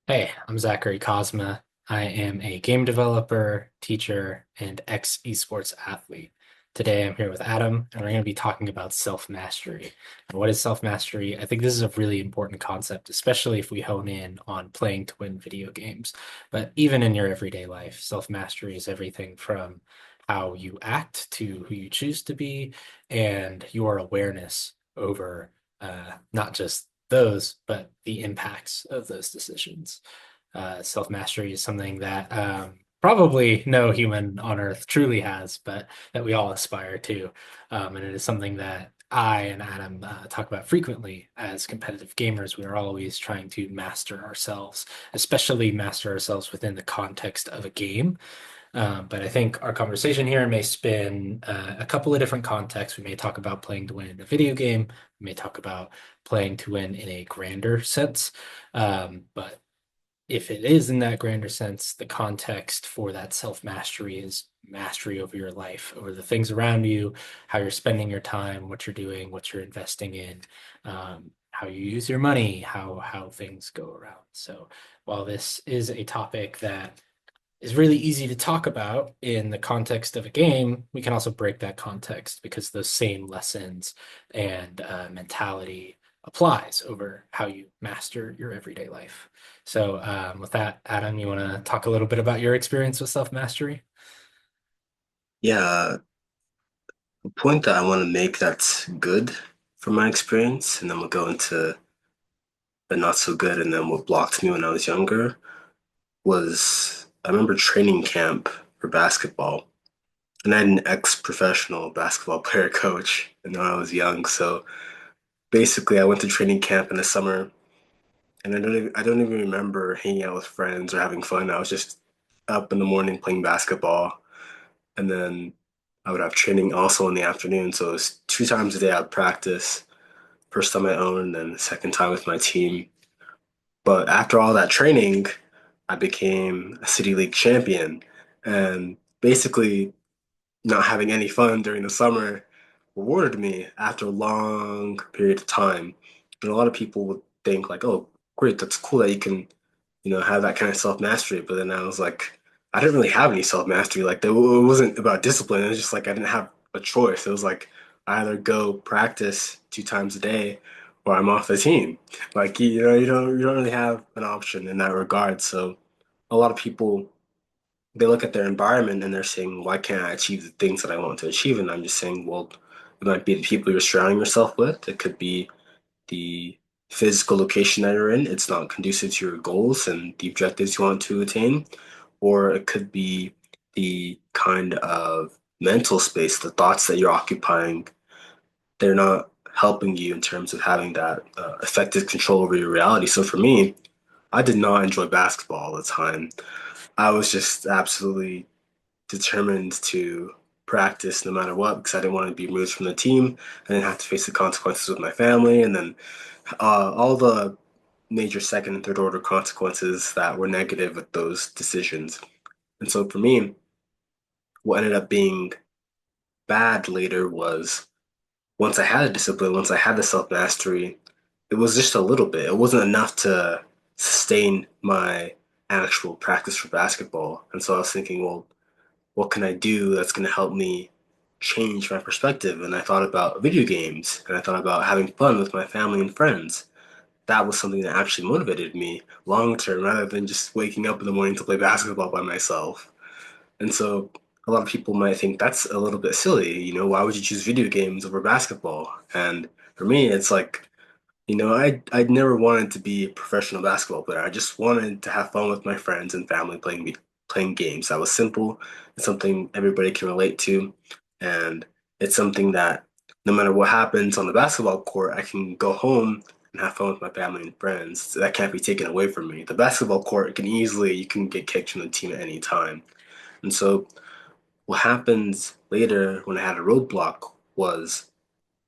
Hey, I'm Zachary Cosma. I am a game developer, teacher, and ex esports athlete. Today I'm here with Adam, and we're going to be talking about self-mastery. And what is self-mastery? I think this is a really important concept, especially if we hone in on playing to win video games. But even in your everyday life, self-mastery is everything from how you act to who you choose to be and your awareness over not just those, but the impacts of those decisions. Self-mastery is something that probably no human on earth truly has, but that we all aspire to. And it is something that I and Adam talk about frequently as competitive gamers. We are always trying to master ourselves, especially master ourselves within the context of a game. But I think our conversation here may spin a couple of different contexts. We may talk about playing to win in a video game. We may talk about playing to win in a grander sense. But if it is in that grander sense, the context for that self-mastery is mastery over your life, over the things around you, how you're spending your time, what you're doing, what you're investing in, how you use your money, how things go around. So while this is a topic that is really easy to talk about in the context of a game, we can also break that context because those same lessons and mentality applies over how you master your everyday life. So, with that, Adam, you want to talk a little bit about your experience with self-mastery? Yeah, the point that I want to make that's good from my experience, and then we'll go into the not so good, and then what blocked me when I was younger was I remember training camp for basketball, and I had an ex-professional basketball player coach, and when I was young. So basically, I went to training camp in the summer, and I don't even remember hanging out with friends or having fun. I was just up in the morning playing basketball, and then I would have training also in the afternoon. So it was 2 times a day I'd practice. First time my own, and then the second time with my team. But after all that training, I became a City League champion. And basically, not having any fun during the summer rewarded me after a long period of time. And a lot of people would think like, oh, great, that's cool that you can, have that kind of self-mastery. But then I was like, I didn't really have any self-mastery. Like it wasn't about discipline. It was just like I didn't have a choice. It was like I either go practice 2 times a day or I'm off the team. Like you don't really have an option in that regard. So a lot of people they look at their environment and they're saying, why can't I achieve the things that I want to achieve? And I'm just saying, well, it might be the people you're surrounding yourself with. It could be the physical location that you're in. It's not conducive to your goals and the objectives you want to attain. Or it could be the kind of mental space, the thoughts that you're occupying. They're not helping you in terms of having that effective control over your reality. So for me, I did not enjoy basketball all the time. I was just absolutely determined to practice no matter what because I didn't want to be removed from the team. I didn't have to face the consequences with my family, and then all the major second and third order consequences that were negative with those decisions. And so for me, what ended up being bad later was once I had a discipline, once I had the self mastery, it was just a little bit. It wasn't enough to sustain my actual practice for basketball. And so I was thinking, well, what can I do that's going to help me change my perspective? And I thought about video games and I thought about having fun with my family and friends. That was something that actually motivated me long term rather than just waking up in the morning to play basketball by myself. And so a lot of people might think that's a little bit silly. Why would you choose video games over basketball? And for me, it's like, I'd never wanted to be a professional basketball player. I just wanted to have fun with my friends and family playing games. That was simple. It's something everybody can relate to, and it's something that no matter what happens on the basketball court, I can go home and have fun with my family and friends. So that can't be taken away from me. The basketball court you can get kicked from the team at any time. And so what happens later when I had a roadblock was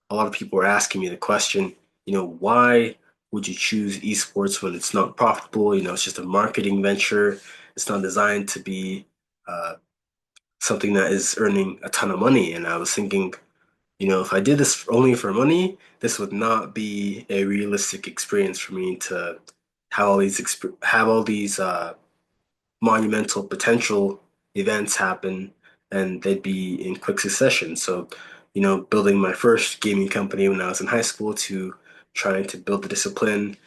a lot of people were asking me the question, why would you choose esports when it's not profitable? It's just a marketing venture. It's not designed to be uh, something that is earning a ton of money. And I was thinking, if I did this only for money, this would not be a realistic experience for me to have all these monumental potential events happen, and they'd be in quick succession. So, building my first gaming company when I was in high school to trying to build the discipline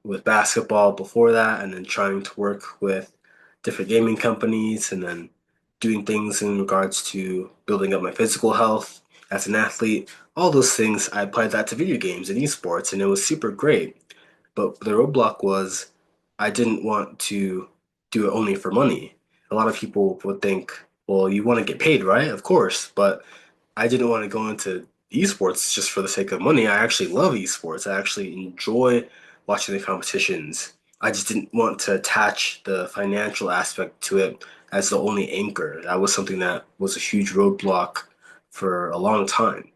with basketball before that, and then trying to work with different gaming companies, and then doing things in regards to building up my physical health as an athlete. All those things, I applied that to video games and esports, and it was super great. But the roadblock was I didn't want to do it only for money. A lot of people would think, well, you want to get paid, right? Of course. But I didn't want to go into esports just for the sake of money. I actually love esports. I actually enjoy watching the competitions. I just didn't want to attach the financial aspect to it as the only anchor. That was something that was a huge roadblock for a long time.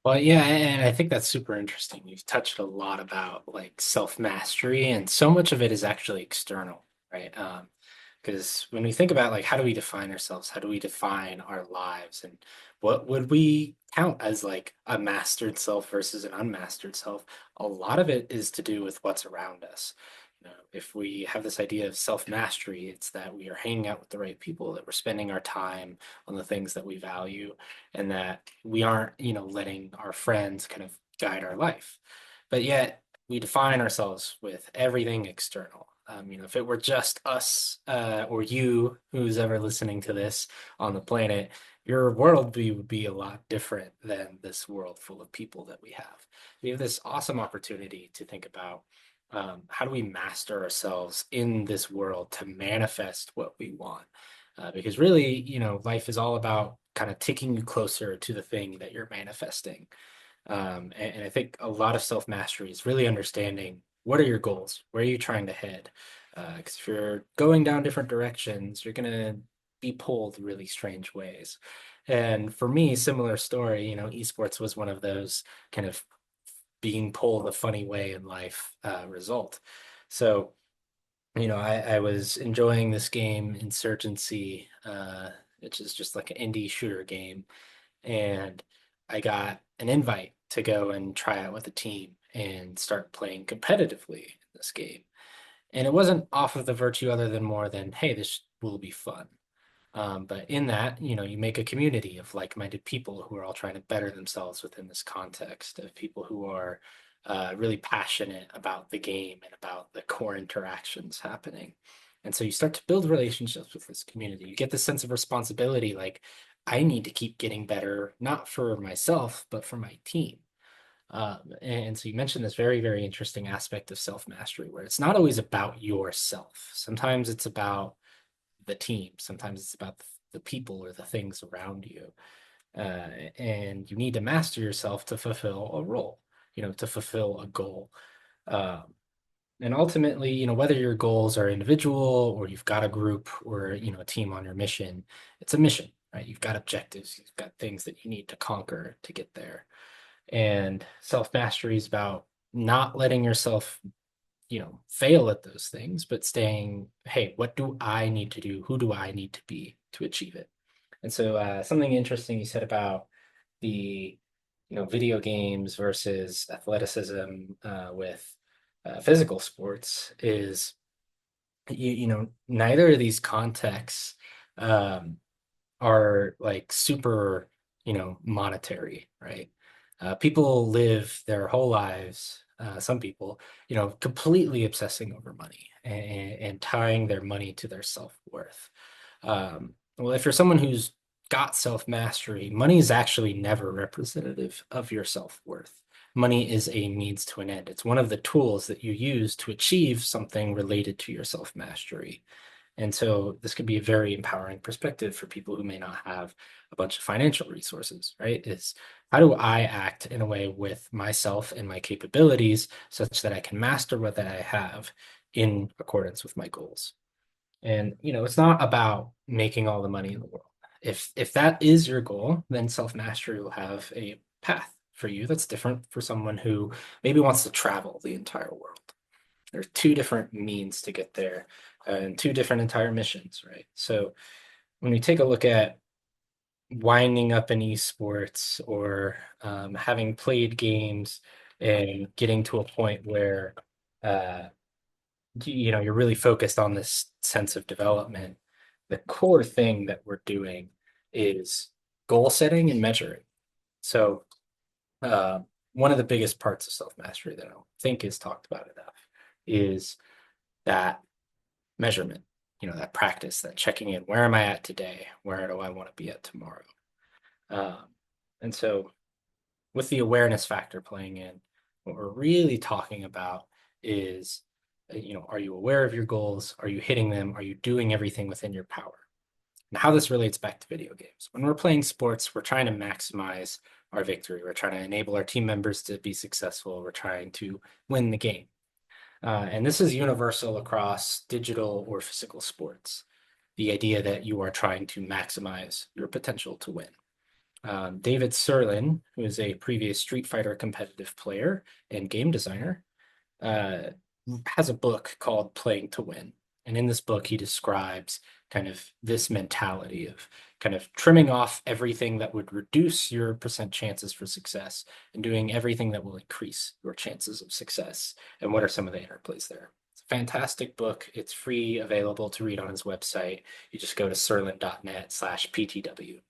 Well, yeah, and I think that's super interesting. You've touched a lot about like self-mastery, and so much of it is actually external, right? Because when we think about like how do we define ourselves, how do we define our lives, and what would we count as like a mastered self versus an unmastered self, a lot of it is to do with what's around us. If we have this idea of self-mastery, it's that we are hanging out with the right people, that we're spending our time on the things that we value, and that we aren't, letting our friends kind of guide our life. But yet we define ourselves with everything external. If it were just us or you, who's ever listening to this on the planet, your worldview would be a lot different than this world full of people that we have. We have this awesome opportunity to think about how do we master ourselves in this world to manifest what we want? Because really, life is all about kind of taking you closer to the thing that you're manifesting. And I think a lot of self mastery is really understanding what are your goals? Where are you trying to head? Because if you're going down different directions, you're going to be pulled really strange ways. And for me, similar story, esports was one of those kind of being pulled a funny way in life result. So, I was enjoying this game, Insurgency, which is just like an indie shooter game, and I got an invite to go and try out with a team and start playing competitively in this game. And it wasn't off of the virtue other than more than, hey, this will be fun. But in that, you make a community of like-minded people who are all trying to better themselves within this context of people who are really passionate about the game and about the core interactions happening. And so you start to build relationships with this community. You get this sense of responsibility, like I need to keep getting better, not for myself, but for my team. And so you mentioned this very, very interesting aspect of self-mastery, where it's not always about yourself. Sometimes it's about the team. Sometimes it's about the people or the things around you. And you need to master yourself to fulfill a role, to fulfill a goal. Um, and ultimately, whether your goals are individual or you've got a group or, a team on your mission, it's a mission, right? You've got objectives, you've got things that you need to conquer to get there. And self-mastery is about not letting yourself fail at those things, but staying, hey, what do I need to do? Who do I need to be to achieve it? And so something interesting you said about the, video games versus athleticism with physical sports is, neither of these contexts um, are like super, monetary, right? People live their whole lives, some people, completely obsessing over money and tying their money to their self-worth. Well, if you're someone who's got self-mastery, money is actually never representative of your self-worth. Money is a means to an end. It's one of the tools that you use to achieve something related to your self-mastery. And so this could be a very empowering perspective for people who may not have a bunch of financial resources, right? Is how do I act in a way with myself and my capabilities such that I can master what that I have in accordance with my goals? And it's not about making all the money in the world. If that is your goal, then self-mastery will have a path for you that's different for someone who maybe wants to travel the entire world. There's two different means to get there and two different entire missions, right? So when we take a look at winding up in esports or having played games and getting to a point where uh, you're really focused on this sense of development. The core thing that we're doing is goal setting and measuring. So, uh, one of the biggest parts of self mastery that I don't think is talked about enough is that measurement, that practice, that checking in. Where am I at today? Where do I want to be at tomorrow? Um, and so, with the awareness factor playing in, what we're really talking about is, are you aware of your goals? Are you hitting them? Are you doing everything within your power? And how this relates back to video games. When we're playing sports, we're trying to maximize our victory. We're trying to enable our team members to be successful. We're trying to win the game. And this is universal across digital or physical sports. The idea that you are trying to maximize your potential to win. David Sirlin, who is a previous Street Fighter competitive player and game designer, uh, has a book called Playing to Win. And in this book, he describes kind of this mentality of kind of trimming off everything that would reduce your percent chances for success and doing everything that will increase your chances of success. And what are some of the interplays there? It's a fantastic book. It's free, available to read on his website. You just go to sirlin.net/PTW.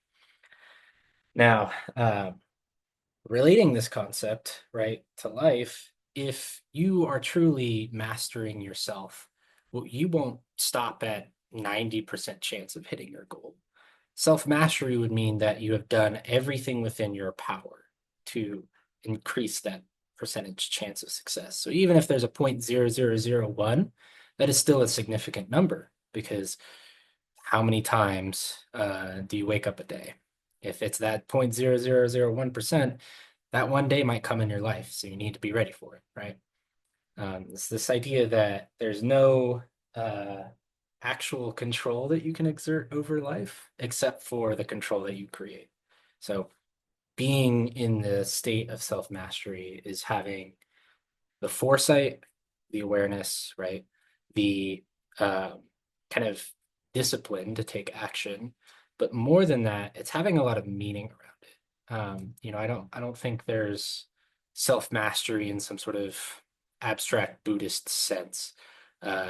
Now, relating this concept, right, to life, if you are truly mastering yourself, well, you won't stop at 90% chance of hitting your goal. Self mastery would mean that you have done everything within your power to increase that percentage chance of success. So even if there's a 0.0001, that is still a significant number because how many times do you wake up a day? If it's that 0.0001%, that one day might come in your life. So you need to be ready for it, right? It's this idea that there's no uh, actual control that you can exert over life except for the control that you create. So being in the state of self mastery is having the foresight, the awareness, right? The kind of discipline to take action, but more than that, it's having a lot of meaning around it. I don't think there's self mastery in some sort of abstract Buddhist sense.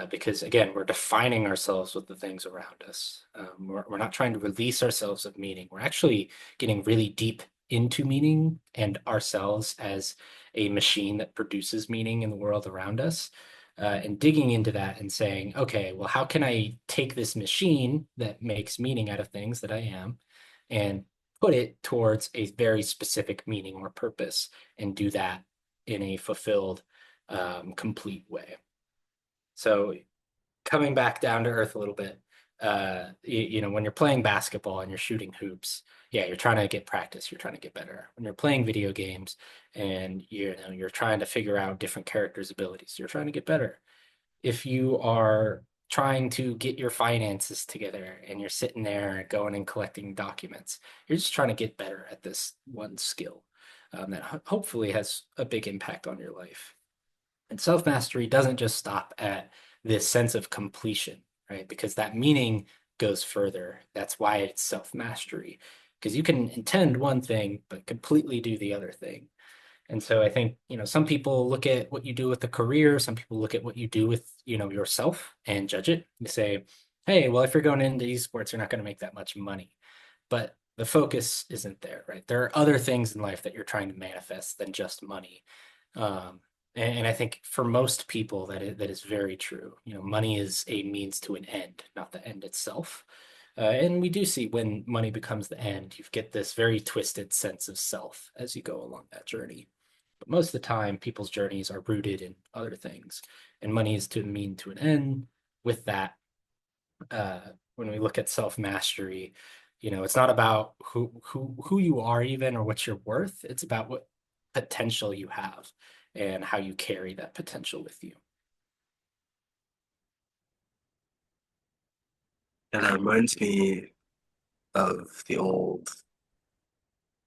Because again, we're defining ourselves with the things around us. We're not trying to release ourselves of meaning. We're actually getting really deep into meaning and ourselves as a machine that produces meaning in the world around us, and digging into that and saying, okay, well, how can I take this machine that makes meaning out of things that I am and put it towards a very specific meaning or purpose and do that in a fulfilled, complete way. So coming back down to earth a little bit, when you're playing basketball and you're shooting hoops, yeah, you're trying to get practice, you're trying to get better. When you're playing video games and you're trying to figure out different characters' abilities, you're trying to get better. If you are trying to get your finances together and you're sitting there going and collecting documents, you're just trying to get better at this one skill, that hopefully has a big impact on your life. And self mastery doesn't just stop at this sense of completion, right? Because that meaning goes further. That's why it's self mastery, because you can intend one thing, but completely do the other thing. And so I think, some people look at what you do with the career, some people look at what you do with, yourself and judge it. You say, hey, well, if you're going into esports, you're not going to make that much money. But the focus isn't there, right? There are other things in life that you're trying to manifest than just money. And I think for most people that is very true. Money is a means to an end, not the end itself. And we do see when money becomes the end, you get this very twisted sense of self as you go along that journey. But most of the time, people's journeys are rooted in other things, and money is to mean to an end. With that, uh, when we look at self mastery, it's not about who you are even or what you're worth. It's about what potential you have and how you carry that potential with you. And that reminds me of the old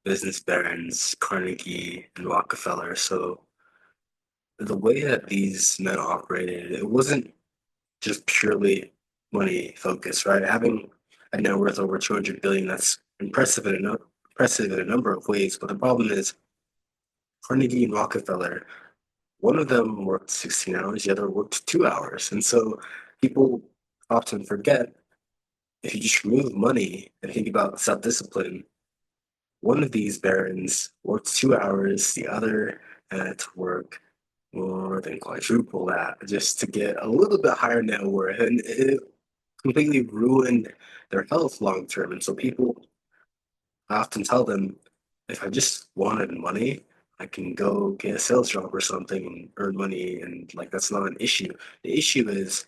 business barons, Carnegie and Rockefeller. So the way that these men operated, it wasn't just purely money focused, right? Having a net worth over 200 billion, that's impressive in a number of ways. But the problem is Carnegie and Rockefeller, one of them worked 16 hours, the other worked 2 hours. And so people often forget if you just remove money and think about self-discipline, one of these barons worked 2 hours, the other had to work more than quadruple that just to get a little bit higher net worth. And it completely ruined their health long term. And so people, I often tell them, if I just wanted money, I can go get a sales job or something and earn money. And like, that's not an issue. The issue is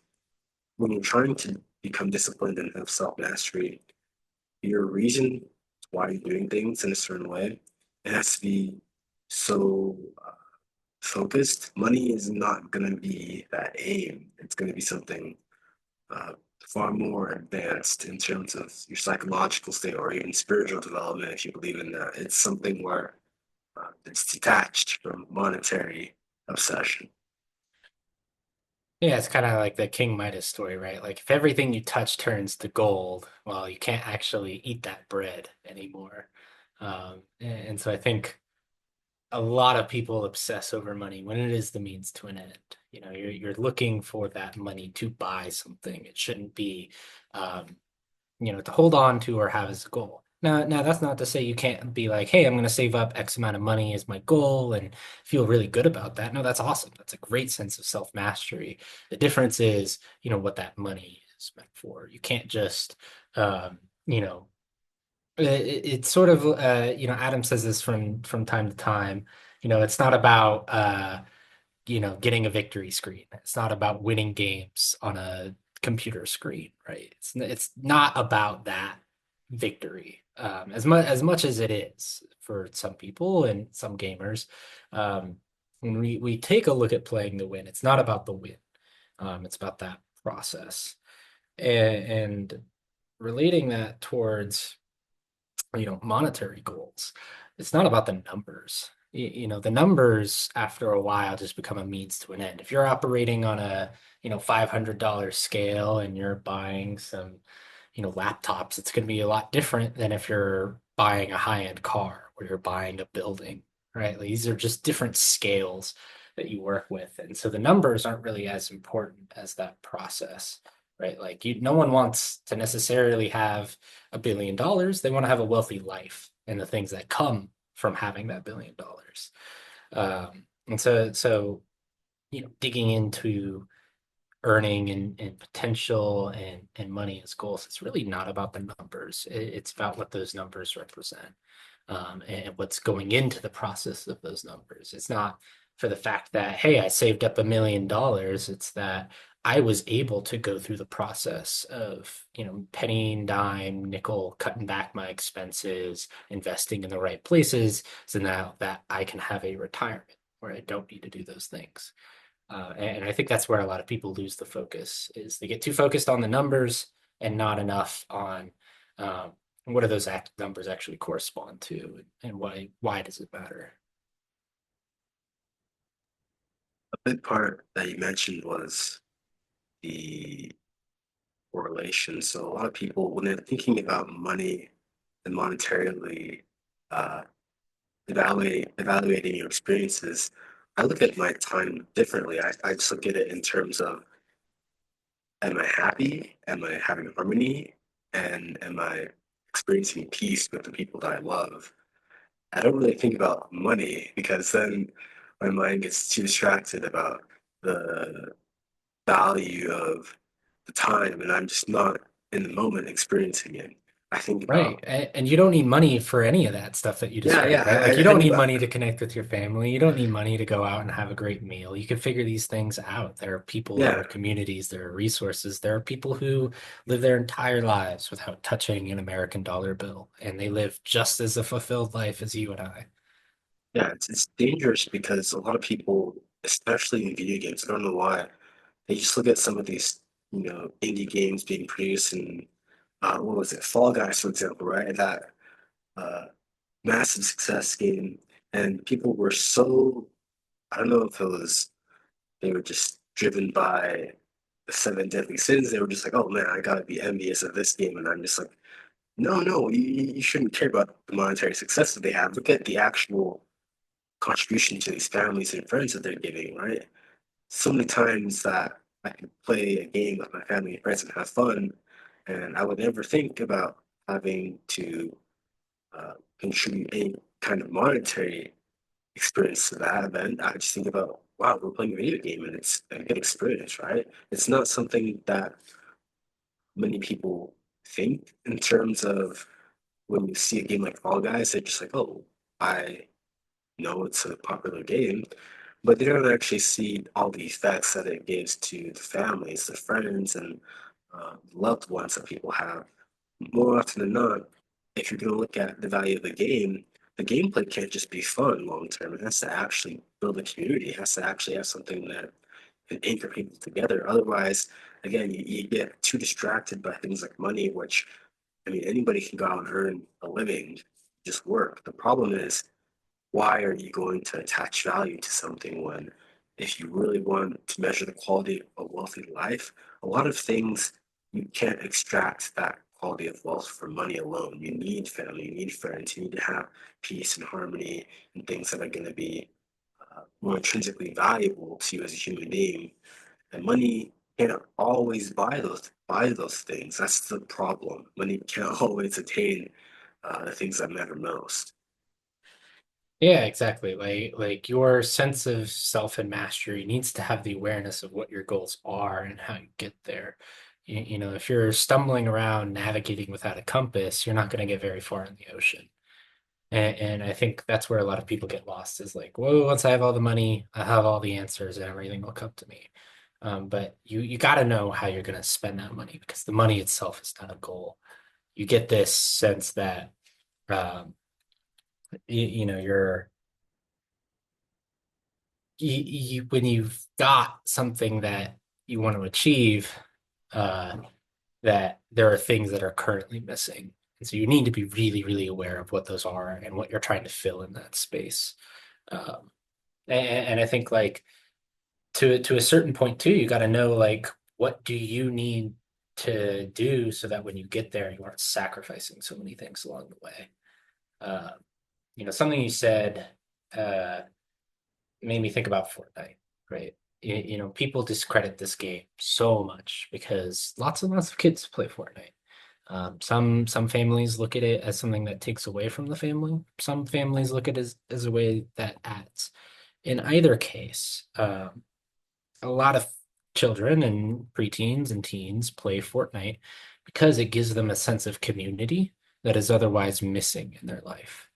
when you're trying to become disciplined and have self mastery, your reason why you're doing things in a certain way, it has to be so focused. Money is not going to be that aim. It's going to be something uh, far more advanced in terms of your psychological state or even spiritual development, if you believe in that. It's something where it's detached from monetary obsession. Yeah, it's kind of like the King Midas story, right? Like if everything you touch turns to gold, well, you can't actually eat that bread anymore. And so I think a lot of people obsess over money when it is the means to an end. You know, you're looking for that money to buy something. It shouldn't be, um, to hold on to or have as a goal. Now that's not to say you can't be like, hey, I'm going to save up X amount of money as my goal and feel really good about that. No, that's awesome. That's a great sense of self-mastery. The difference is, what that money is meant for. You can't just, um, you know, it's sort of, Adam says this from time to time. It's not about getting a victory screen. It's not about winning games on a computer screen, right? It's not about that victory as much as it is for some people and some gamers. Um, when we take a look at playing to win, it's not about the win. It's about that process and relating that towards monetary goals. It's not about the numbers. The numbers after a while just become a means to an end. If you're operating on a, $500 scale and you're buying some, laptops, it's going to be a lot different than if you're buying a high-end car or you're buying a building, right? Like, these are just different scales that you work with. And so the numbers aren't really as important as that process, right? Like no one wants to necessarily have $1 billion. They want to have a wealthy life and the things that come from having that $1 billion. And so digging into earning and potential and money as goals, it's really not about the numbers. It's about what those numbers represent, and what's going into the process of those numbers. It's not for the fact that, hey, I saved up $1 million. It's that I was able to go through the process of, penny and dime, nickel, cutting back my expenses, investing in the right places, so now that I can have a retirement where I don't need to do those things. And I think that's where a lot of people lose the focus is they get too focused on the numbers and not enough on what do those numbers actually correspond to and why does it matter? A big part that you mentioned was the correlation. So a lot of people, when they're thinking about money and monetarily uh, evaluating your experiences, I look at my time differently. I just look at it in terms of, am I happy? Am I having harmony? And am I experiencing peace with the people that I love? I don't really think about money because then my mind gets too distracted about the value of the time and I'm just not in the moment experiencing it. I think Right. about, And you don't need money for any of that stuff that you yeah, yeah, described, right? Like you I don't think need about, money to connect with your family. You don't need money to go out and have a great meal. You can figure these things out. There are people, there are yeah, communities, there are resources. There are people who live their entire lives without touching an American dollar bill, and they live just as a fulfilled life as you and I. yeah, it's dangerous because a lot of people, especially in video games, I don't know why, they just look at some of these, indie games being produced in, what was it, Fall Guys, for example, right? That uh, massive success game, and people were so, I don't know if it was they were just driven by the seven deadly sins. They were just like, oh man, I gotta be envious of this game, and I'm just like, no, no, you shouldn't care about the monetary success that they have. Look at the actual contribution to these families and friends that they're giving, right? So many times that I could play a game with my family and friends and have fun, and I would never think about having to contribute any kind of monetary experience to that event. I just think about, wow, we're playing a video game and it's a good experience, right? It's not something that many people think in terms of when you see a game like Fall Guys, they're just like, oh, I know it's a popular game, but they don't actually see all the effects that it gives to the families, the friends, and loved ones that people have. More often than not, if you're going to look at the value of the gameplay can't just be fun long term. It has to actually build a community. It has to actually have something that can anchor people together. Otherwise, again, you get too distracted by things like money, which, I mean, anybody can go out and earn a living, just work. The problem is, why are you going to attach value to something when, if you really want to measure the quality of wealthy life, a lot of things you can't extract that quality of wealth from money alone. You need family, you need friends, you need to have peace and harmony and things that are going to be more intrinsically valuable to you as a human being. And money can't always buy those things. That's the problem. Money can't always attain the things that matter most. Yeah, exactly. Like your sense of self and mastery needs to have the awareness of what your goals are and how you get there. You know, if you're stumbling around navigating without a compass, you're not going to get very far in the ocean. And I think that's where a lot of people get lost is like, whoa, once I have all the money, I have all the answers and everything will come to me. But you got to know how you're going to spend that money because the money itself is not a goal. You get this sense that, um, you know, when you've got something that you want to achieve, uh, that there are things that are currently missing. And so you need to be really, really aware of what those are and what you're trying to fill in that space. Um, and I think like to a certain point too, you got to know like what do you need to do so that when you get there, you aren't sacrificing so many things along the way. Uh, you know, something you said uh, made me think about Fortnite, right? You know, people discredit this game so much because lots and lots of kids play Fortnite. Some families look at it as something that takes away from the family. Some families look at it as a way that adds. In either case, a lot of children and preteens and teens play Fortnite because it gives them a sense of community that is otherwise missing in their life.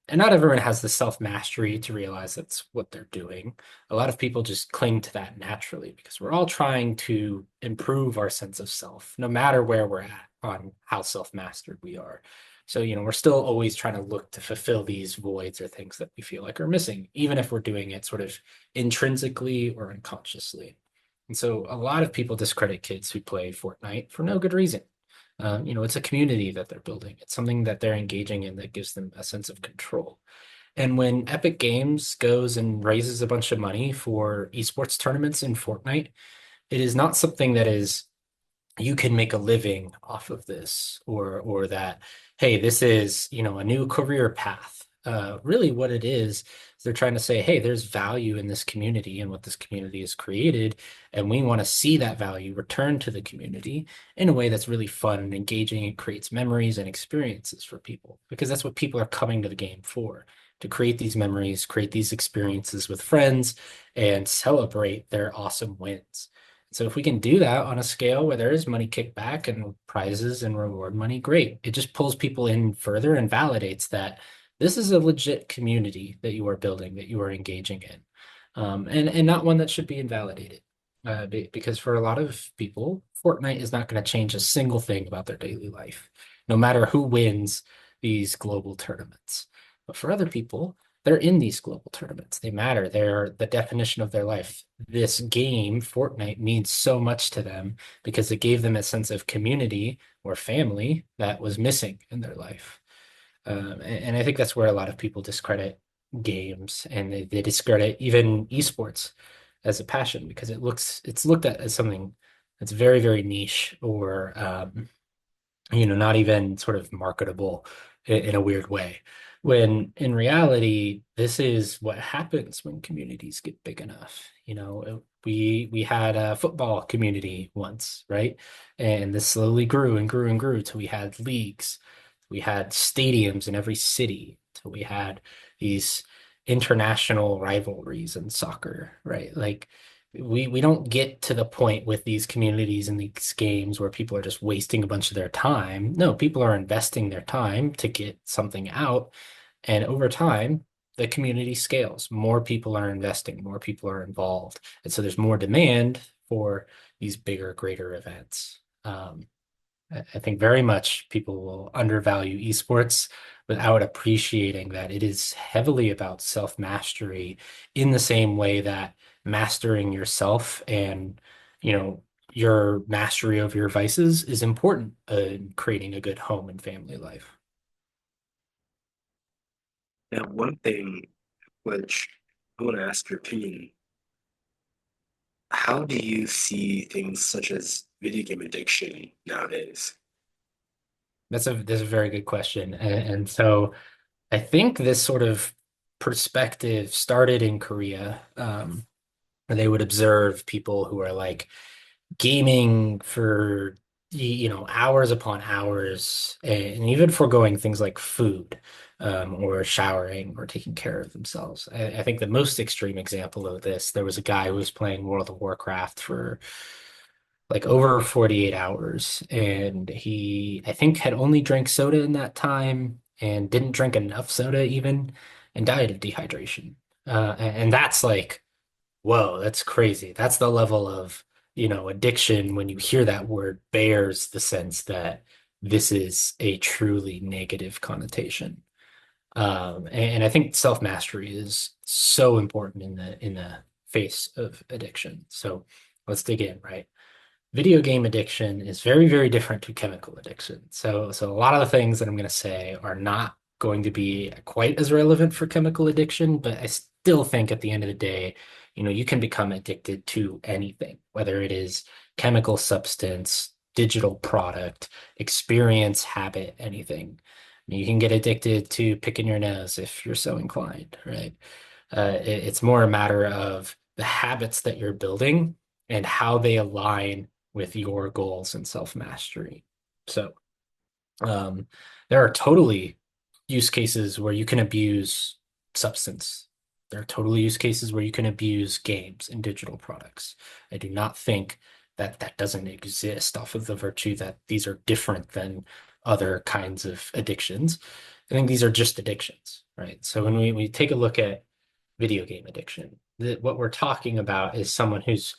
And not everyone has the self mastery to realize that's what they're doing. A lot of people just cling to that naturally because we're all trying to improve our sense of self, no matter where we're at on how self mastered we are. So, you know, we're still always trying to look to fulfill these voids or things that we feel like are missing, even if we're doing it sort of intrinsically or unconsciously. And so a lot of people discredit kids who play Fortnite for no good reason. You know, it's a community that they're building. It's something that they're engaging in that gives them a sense of control. And when Epic Games goes and raises a bunch of money for esports tournaments in Fortnite, it is not something that is you can make a living off of this or that hey, this is, you know, a new career path. Really what it is they're trying to say, hey, there's value in this community and what this community has created, and we want to see that value return to the community in a way that's really fun and engaging and creates memories and experiences for people because that's what people are coming to the game for, to create these memories, create these experiences with friends, and celebrate their awesome wins. So if we can do that on a scale where there is money kickback and prizes and reward money, great. It just pulls people in further and validates that this is a legit community that you are building, that you are engaging in, and not one that should be invalidated. Because for a lot of people, Fortnite is not going to change a single thing about their daily life, no matter who wins these global tournaments. But for other people, they're in these global tournaments. They matter. They're the definition of their life. This game, Fortnite, means so much to them because it gave them a sense of community or family that was missing in their life. And I think that's where a lot of people discredit games and they discredit even esports as a passion because it's looked at as something that's very, very niche or you know, not even sort of marketable in a weird way. When in reality, this is what happens when communities get big enough. We had a football community once, right? And this slowly grew and grew and grew till we had leagues. We had stadiums in every city. Till we had these international rivalries in soccer, right? Like we don't get to the point with these communities and these games where people are just wasting a bunch of their time. No, people are investing their time to get something out. And over time, the community scales. More people are investing, more people are involved. And so there's more demand for these bigger, greater events. I think very much people will undervalue esports without appreciating that it is heavily about self-mastery in the same way that mastering yourself and, you know, your mastery of your vices is important in creating a good home and family life. Now, one thing which I want to ask your opinion, how do you see things such as video game addiction nowadays? That's a very good question. And so I think this sort of perspective started in Korea, where they would observe people who are like gaming for hours upon hours, and even foregoing things like food, or showering or taking care of themselves. I think the most extreme example of this, there was a guy who was playing World of Warcraft for like over 48 hours, and he, I think, had only drank soda in that time and didn't drink enough soda even, and died of dehydration. And that's like, whoa, that's crazy. That's the level of, addiction when you hear that word bears the sense that this is a truly negative connotation. And I think self-mastery is so important in the face of addiction. So let's dig in, right? Video game addiction is very, very different to chemical addiction. So a lot of the things that I'm going to say are not going to be quite as relevant for chemical addiction, but I still think at the end of the day, you can become addicted to anything, whether it is chemical substance, digital product, experience, habit, anything. You can get addicted to picking your nose if you're so inclined, right? It's more a matter of the habits that you're building and how they align with your goals and self-mastery. So, um, there are totally use cases where you can abuse substance. There are totally use cases where you can abuse games and digital products. I do not think that that doesn't exist off of the virtue that these are different than other kinds of addictions. I think these are just addictions, right? So when we take a look at video game addiction, what we're talking about is someone who's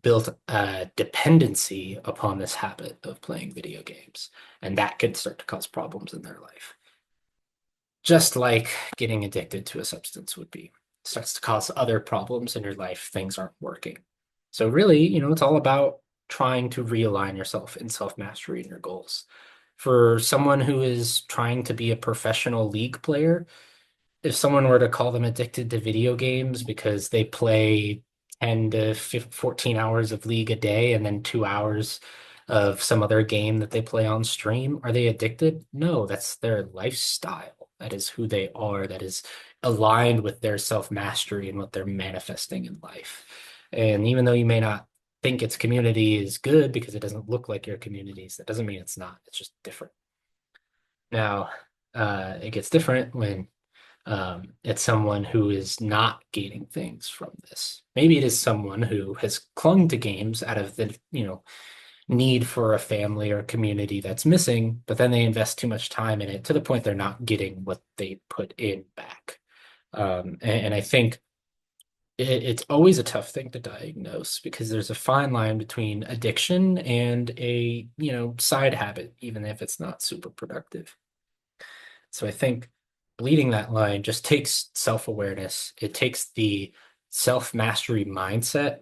built a dependency upon this habit of playing video games, and that could start to cause problems in their life. Just like getting addicted to a substance would be. It starts to cause other problems in your life, things aren't working. So really, it's all about trying to realign yourself in self-mastery and your goals. For someone who is trying to be a professional league player, if someone were to call them addicted to video games because they play 10 to 14 hours of League a day and then 2 hours of some other game that they play on stream, are they addicted? No, that's their lifestyle. That is who they are. That is aligned with their self-mastery and what they're manifesting in life. And even though you may not think its community is good because it doesn't look like your communities, that doesn't mean it's not. It's just different. Now, it gets different when it's someone who is not gaining things from this. Maybe it is someone who has clung to games out of the, need for a family or community that's missing, but then they invest too much time in it to the point they're not getting what they put in back. And I think it's always a tough thing to diagnose because there's a fine line between addiction and a, side habit, even if it's not super productive. So I think bleeding that line just takes self-awareness. It takes the self-mastery mindset,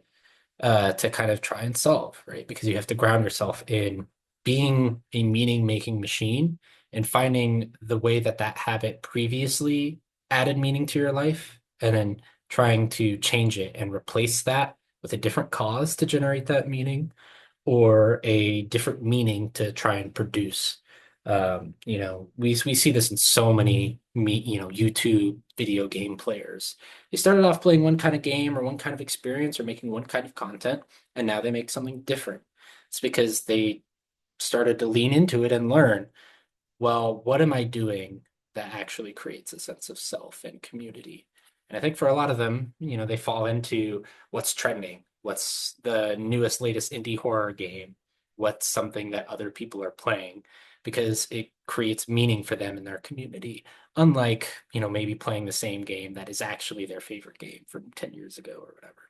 to kind of try and solve, right? Because you have to ground yourself in being a meaning-making machine and finding the way that that habit previously added meaning to your life, and then trying to change it and replace that with a different cause to generate that meaning or a different meaning to try and produce We see this in so many YouTube video game players. They started off playing one kind of game or one kind of experience or making one kind of content, and now they make something different. It's because they started to lean into it and learn, well, what am I doing that actually creates a sense of self and community? And I think for a lot of them, they fall into what's trending, what's the newest, latest indie horror game, what's something that other people are playing, because it creates meaning for them in their community. Unlike, maybe playing the same game that is actually their favorite game from 10 years ago or whatever.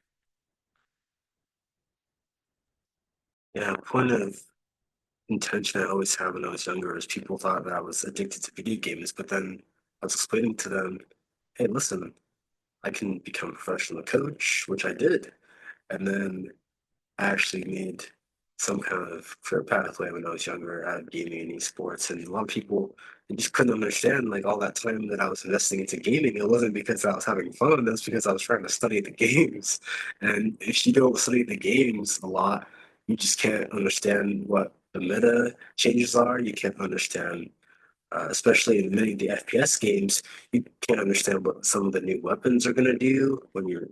Yeah, point of intention I always had when I was younger is people thought that I was addicted to video games, but then I was explaining to them, hey, listen, I can become a professional coach, which I did. And then I actually made some kind of career pathway when I was younger out of gaming and esports. And a lot of people they just couldn't understand like all that time that I was investing into gaming. It wasn't because I was having fun, that's because I was trying to study the games. And if you don't study the games a lot, you just can't understand what the meta changes are. You can't understand especially in many of the FPS games, you can't understand what some of the new weapons are going to do when you're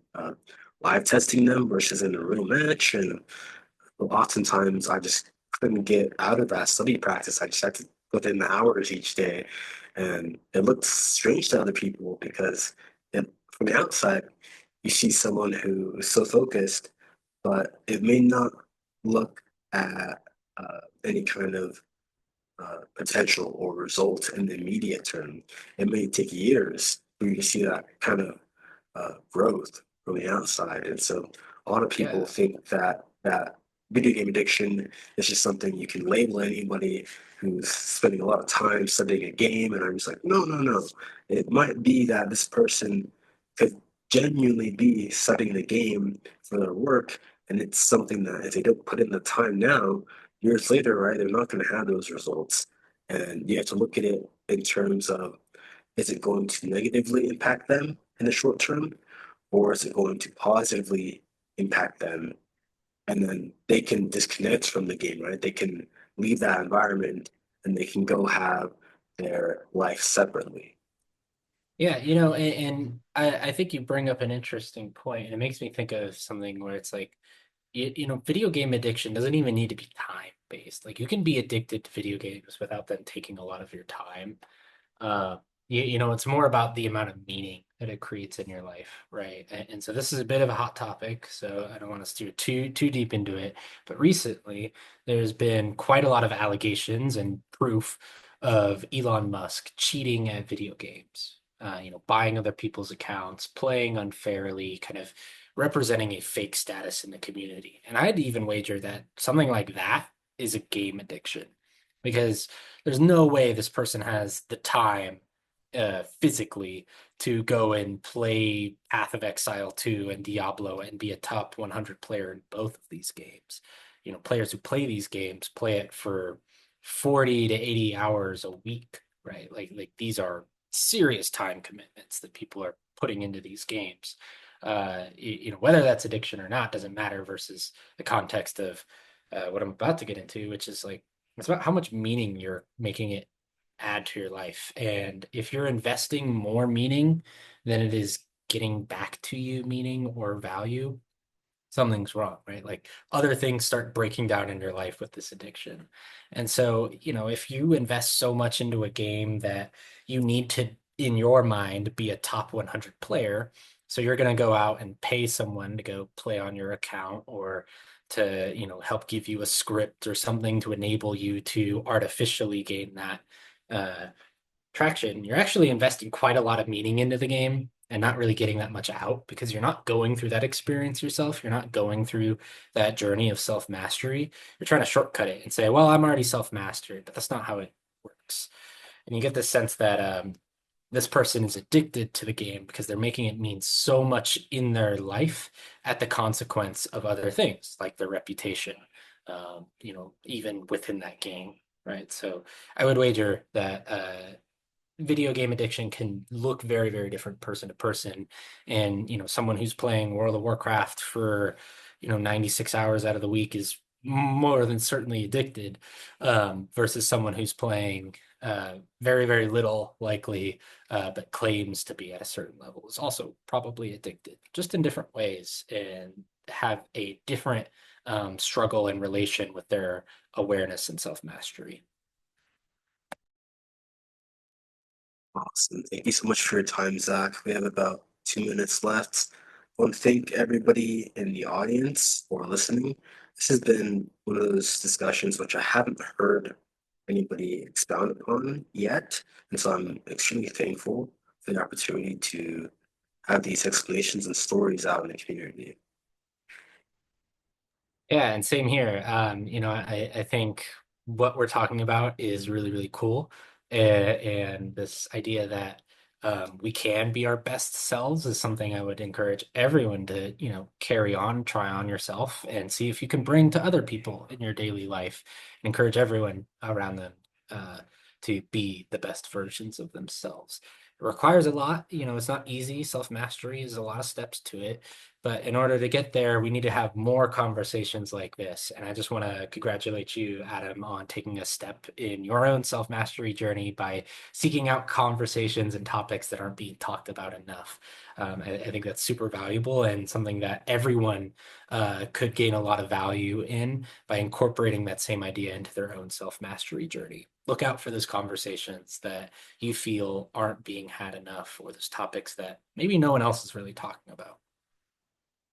live testing them versus in a real match. And oftentimes, I just couldn't get out of that study practice. I just had to put in the hours each day. And it looks strange to other people because from the outside, you see someone who is so focused, but it may not look at any kind of potential or result in the immediate term. It may take years for you to see that kind of growth from the outside. And so a lot of people Yeah. think that video game addiction is just something you can label anybody who's spending a lot of time studying a game. And I'm just like, no, no, no. It might be that this person could genuinely be studying the game for their work. And it's something that if they don't put in the time now, years later, right, they're not going to have those results. And you have to look at it in terms of is it going to negatively impact them in the short term, or is it going to positively impact them? And then they can disconnect from the game, right? They can leave that environment and they can go have their life separately. Yeah, and I think you bring up an interesting point, and it makes me think of something where it's like, video game addiction doesn't even need to be time based. Like you can be addicted to video games without them taking a lot of your time. Uh, it's more about the amount of meaning that it creates in your life, right? And so this is a bit of a hot topic, so I don't want to steer too deep into it. But recently, there's been quite a lot of allegations and proof of Elon Musk cheating at video games. Buying other people's accounts, playing unfairly, kind of representing a fake status in the community. And I'd even wager that something like that is a game addiction because there's no way this person has the time physically to go and play Path of Exile 2 and Diablo and be a top 100 player in both of these games. Players who play these games play it for 40 to 80 hours a week, right? Like these are serious time commitments that people are putting into these games. Whether that's addiction or not doesn't matter versus the context of what I'm about to get into, which is like it's about how much meaning you're making it add to your life. And if you're investing more meaning than it is getting back to you meaning or value, something's wrong, right? Like other things start breaking down in your life with this addiction. And so, if you invest so much into a game that you need to, in your mind, be a top 100 player, so you're going to go out and pay someone to go play on your account or to, help give you a script or something to enable you to artificially gain that uh, traction, you're actually investing quite a lot of meaning into the game and not really getting that much out because you're not going through that experience yourself. You're not going through that journey of self mastery. You're trying to shortcut it and say, well, I'm already self mastered, but that's not how it works. And you get this sense that this person is addicted to the game because they're making it mean so much in their life at the consequence of other things like their reputation, even within that game. Right. So I would wager that video game addiction can look very, very different person to person. And, someone who's playing World of Warcraft for, 96 hours out of the week is more than certainly addicted, versus someone who's playing very, very little likely, but claims to be at a certain level is also probably addicted, just in different ways, and have a different struggle in relation with their awareness and self-mastery. Awesome. Thank you so much for your time, Zach. We have about 2 minutes left. I want to thank everybody in the audience for listening. This has been one of those discussions which I haven't heard anybody expound upon yet. And so I'm extremely thankful for the opportunity to have these explanations and stories out in the community. Yeah, and same here. I think what we're talking about is really, really cool. And this idea that we can be our best selves is something I would encourage everyone to, carry on, try on yourself, and see if you can bring to other people in your daily life. Encourage everyone around them to be the best versions of themselves. It requires a lot, it's not easy. Self-mastery is a lot of steps to it. But in order to get there, we need to have more conversations like this. And I just want to congratulate you, Adam, on taking a step in your own self-mastery journey by seeking out conversations and topics that aren't being talked about enough. I think that's super valuable and something that everyone could gain a lot of value in by incorporating that same idea into their own self-mastery journey. Look out for those conversations that you feel aren't being had enough, or those topics that maybe no one else is really talking about.